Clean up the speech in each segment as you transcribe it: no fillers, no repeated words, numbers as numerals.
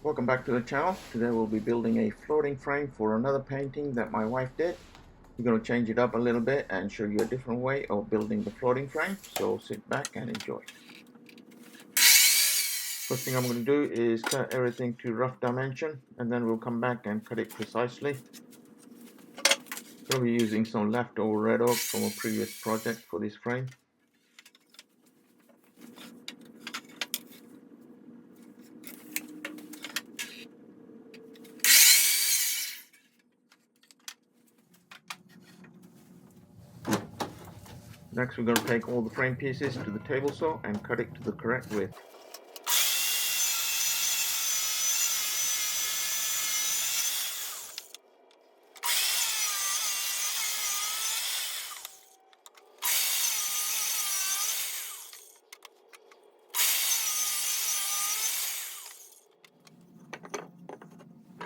Welcome back to the channel. Today we'll be building a floating frame for another painting that my wife did. We're going to change it up a little bit and show you a different way of building the floating frame. So sit back and enjoy. First thing I'm going to do is cut everything to rough dimension, and then we'll come back and cut it precisely. Going to be using some leftover red oak from a previous project for this frame. Next we're going to take all the frame pieces to the table saw and cut it to the correct width.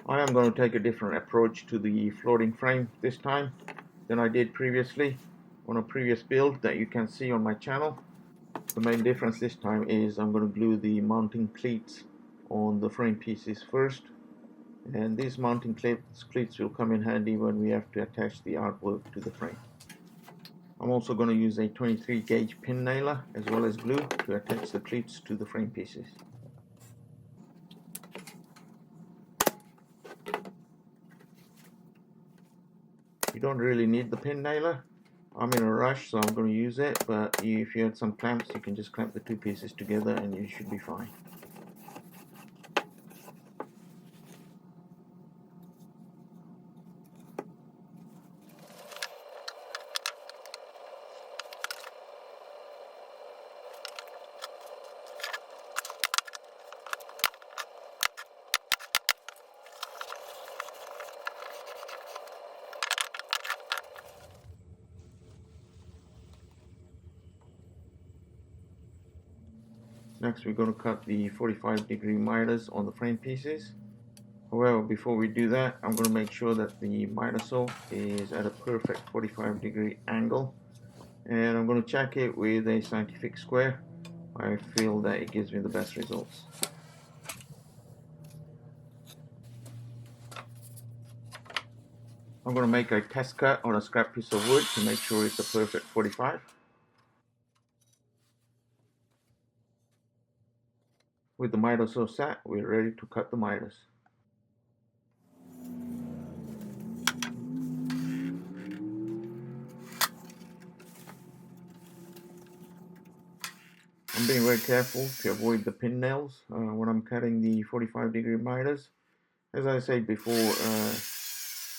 I am going to take a different approach to the floating frame this time than I did previously on a previous build that you can see on my channel. The main difference this time is I'm going to glue the mounting cleats on the frame pieces first, and these mounting cleats will come in handy when we have to attach the artwork to the frame. I'm also going to use a 23 gauge pin nailer as well as glue to attach the cleats to the frame pieces. You don't really need the pin nailer. I'm in a rush, so I'm going to use it, but if you had some clamps, you can just clamp the two pieces together and you should be fine. Next we're going to cut the 45-degree miters on the frame pieces. However, before we do that, I'm going to make sure that the miter saw is at a perfect 45-degree angle, and I'm going to check it with a scientific square. I feel that it gives me the best results. I'm going to make a test cut on a scrap piece of wood to make sure it's a perfect 45. With the miter saw set, we're ready to cut the miters. I'm being very careful to avoid the pin nails when I'm cutting the 45-degree miters. As I said before,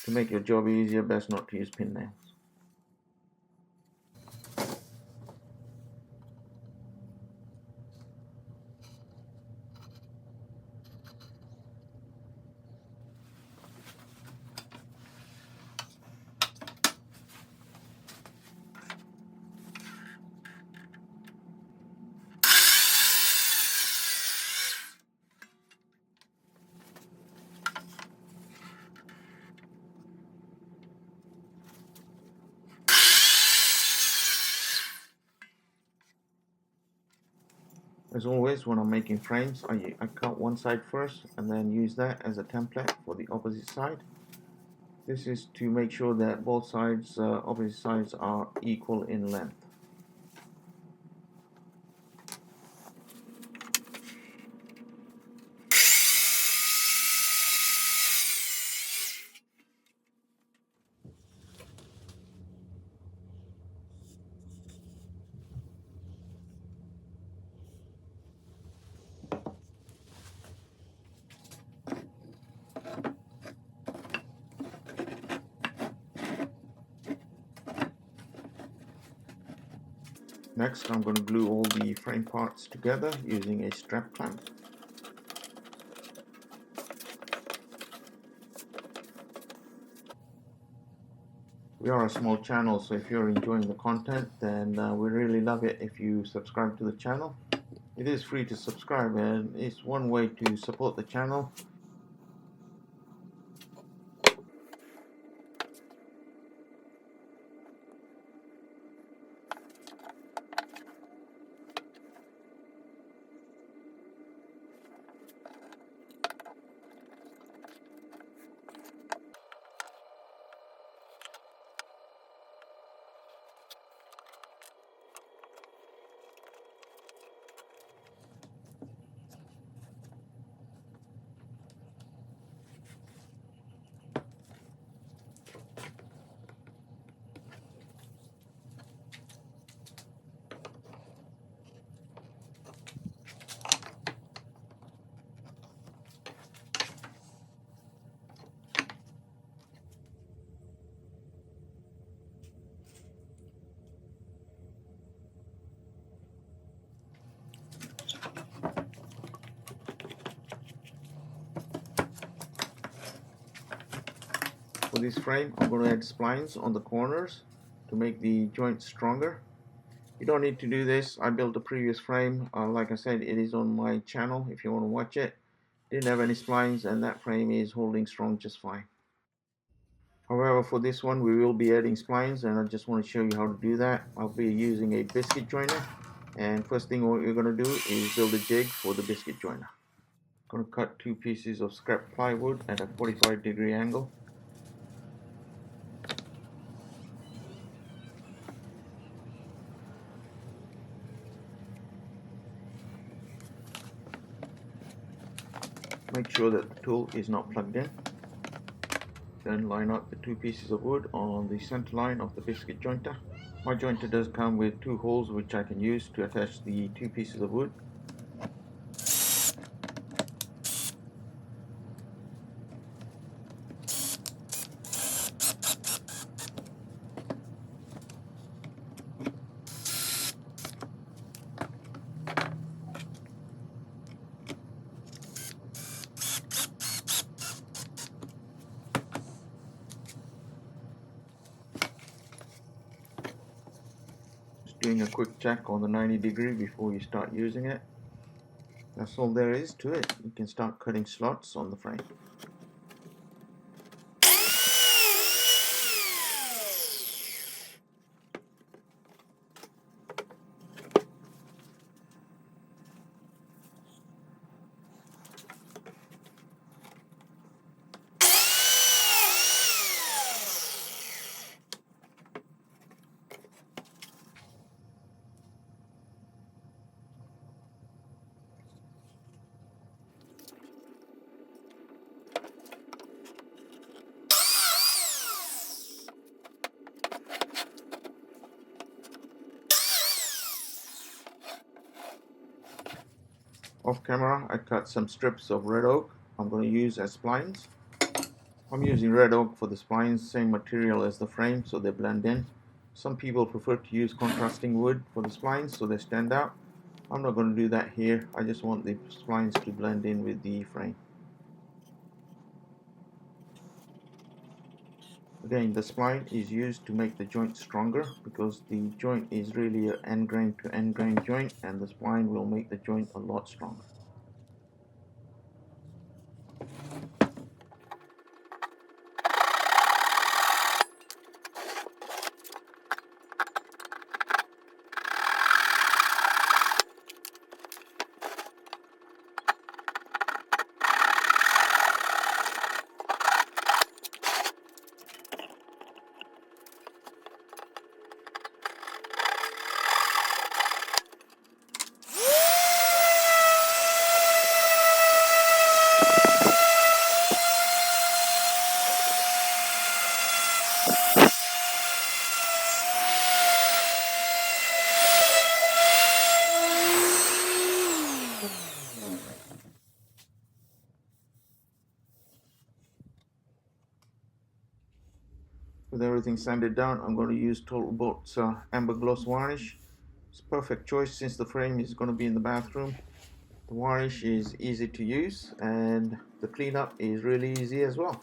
to make your job easier, best not to use pin nails. As always, when I'm making frames, I cut one side first and then use that as a template for the opposite side. This is to make sure that both sides, opposite sides, are equal in length. Next, I'm going to glue all the frame parts together using a strap clamp. We are a small channel, so if you're enjoying the content, then we really love it if you subscribe to the channel. It is free to subscribe, and it's one way to support the channel. For this frame, I'm going to add splines on the corners to make the joint stronger. You don't need to do this. I built a previous frame. Like I said, it is on my channel if you want to watch it. Didn't have any splines, and that frame is holding strong just fine. However, for this one, we will be adding splines, and I just want to show you how to do that. I'll be using a biscuit joiner, and first thing what you're going to do is build a jig for the biscuit joiner. I'm going to cut 2 pieces of scrap plywood at a 45-degree angle. Make sure that the tool is not plugged in. Then line up the 2 pieces of wood on the center line of the biscuit jointer. My jointer does come with 2 holes which I can use to attach the 2 pieces of wood. Just doing a quick check on the 90-degree before you start using it. That's all there is to it. You can start cutting slots on the frame. Off camera, I cut some strips of red oak I'm going to use as splines. I'm using red oak for the splines, same material as the frame, so they blend in. Some people prefer to use contrasting wood for the splines so they stand out. I'm not going to do that here. I just want the splines to blend in with the frame. Again, the spline is used to make the joint stronger because the joint is really an end grain to end grain joint, and the spline will make the joint a lot stronger. With everything sanded down, I'm going to use Total Bolt's amber gloss varnish. It's a perfect choice since the frame is going to be in the bathroom. The varnish is easy to use and the cleanup is really easy as well.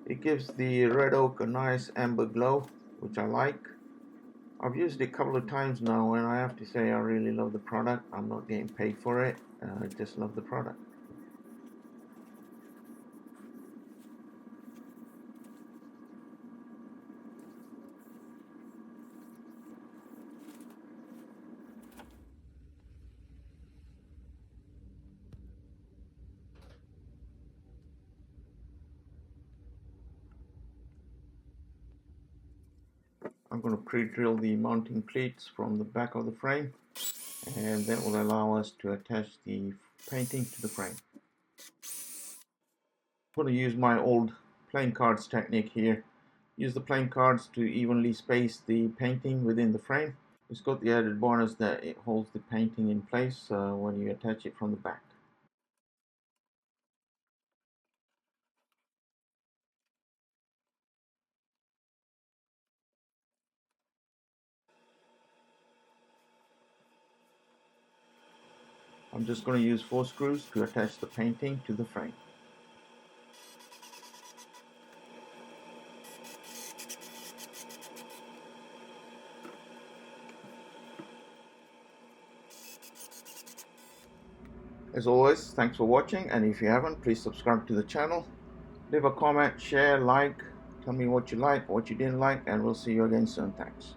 It gives the red oak a nice amber glow, which I like. I've used it a couple of times now and I have to say I really love the product. I'm not getting paid for it, I just love the product. I'm going to pre-drill the mounting cleats from the back of the frame, and that will allow us to attach the painting to the frame. I'm going to use my old playing cards technique here. Use the playing cards to evenly space the painting within the frame. It's got the added bonus that it holds the painting in place when you attach it from the back. I'm just going to use 4 screws to attach the painting to the frame. As always, thanks for watching, and if you haven't, please subscribe to the channel. Leave a comment, share, like, tell me what you like, what you didn't like, and we'll see you again soon. Thanks.